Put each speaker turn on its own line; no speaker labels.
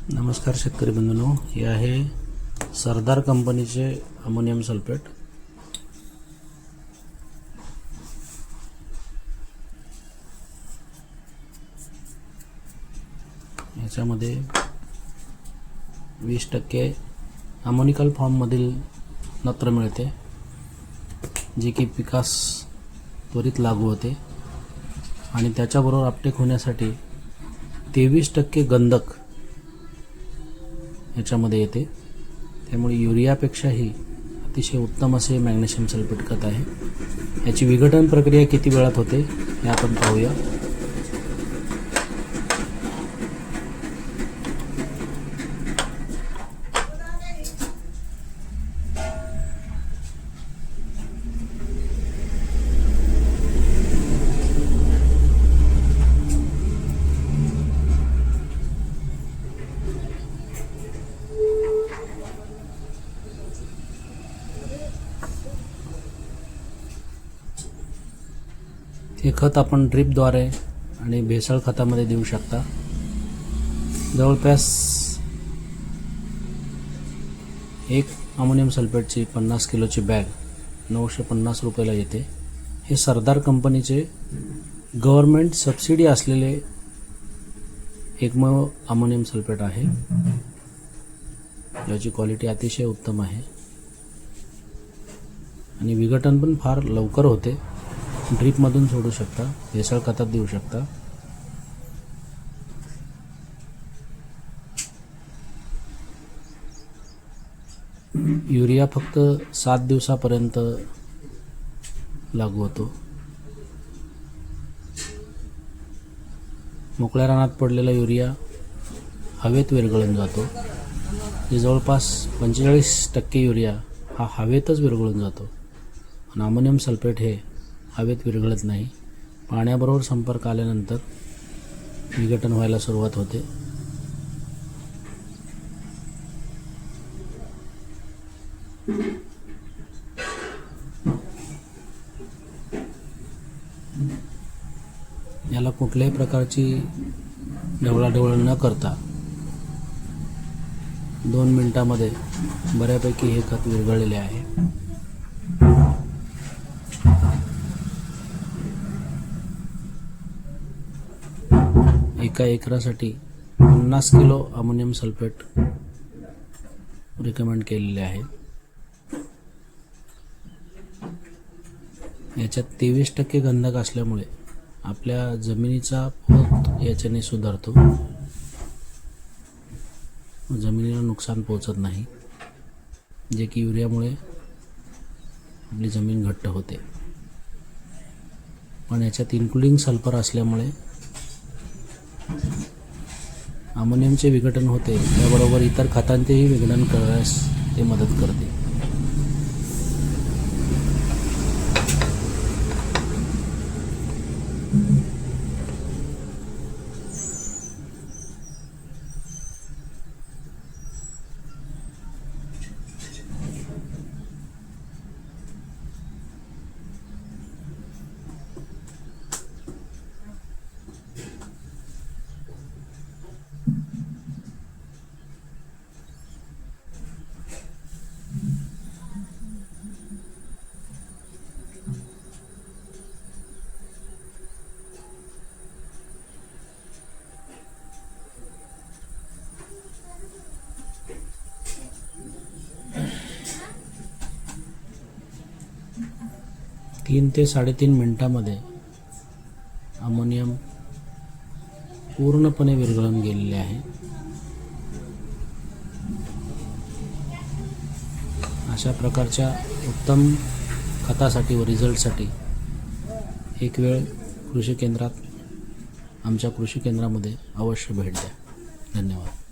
नमस्कार शेतकरी बंधूंनो, हे आहे सरदार कंपनीचे अमोनियम सल्फेट। याच्यामध्ये 20% अमोनिकल फॉर्म मधील नत्र मिळते, जे की पिकास त्वरित लागू होते आणि त्याच्याबरोबर अपटेक होण्यासाठी 23% गंधक याच्यामध्ये येते। त्यामुळे युरियापेक्षाही अतिशय उत्तम असे मॅग्नेशियम सल्फेट खत आहे। याची विघटन प्रक्रिया किती वेळात होते हे आपण पाहूया। हे खत आपण ड्रिपद्वारे आणि भेसळ खतामध्ये देऊ शकता। जवळपास एक अमोनियम सल्फेटची 50 किलोची बॅग 950 रुपयाला येते। हे सरदार कंपनीचे गव्हर्नमेंट सबसिडी असलेले एकमेव अमोनियम सल्फेट आहे। याची क्वालिटी अतिशय उत्तम आहे आणि विघटन पण फार लवकर होते। ड्रिप मधून सोडू शकता, भेसळ खतात देऊ शकता। युरिया फक्त 7 दिवसापर्यंत लागू होतो। मोकळ्या रानात पडलेला युरिया हवेत विरघळून जातो। जे जवळपास 45% युरिया हा हवेतच विरघळून जातो आणि अमोनियम सल्फेट हे हवेत विरघळत नाही। पाण्याबरोबर संपर्क आल्यानंतर विघटन व्हायला सुरुवात होते। याला कुठल्याही प्रकारची ढवळाढवळ न करता 2 मिनिटांमध्ये बऱ्यापैकी हे खत विरघळलेले आहे। एका एकरासाठी 50 किलो अमोनियम सल्फेट रिकमेंड केलेले आहे। याच्यात 23% गंधक असल्यामुळे आपल्या जमिनीचा पोत याच्याने सुधारतो, जमिनीला नुकसान पोहोचत नाही, जे की युरियामुळे आपली जमीन घट्ट होते। पण याच्यात इन्क्लुडिंग सल्फर असल्यामुळे अमोनियमचे विघटन होते, त्याबरोबर इतर खतांचेही विघटन करण्यास ते मदत करते। तीन ते 3.5 मिनिटांमध्ये अमोनियम पूर्णपणे विरघळून गेलेले आहे। अशा प्रकारच्या उत्तम खतासाठी व रिझल्टसाठी एक वेळ कृषी केंद्रात आमच्या कृषी केंद्रामध्ये अवश्य भेट द्या। धन्यवाद।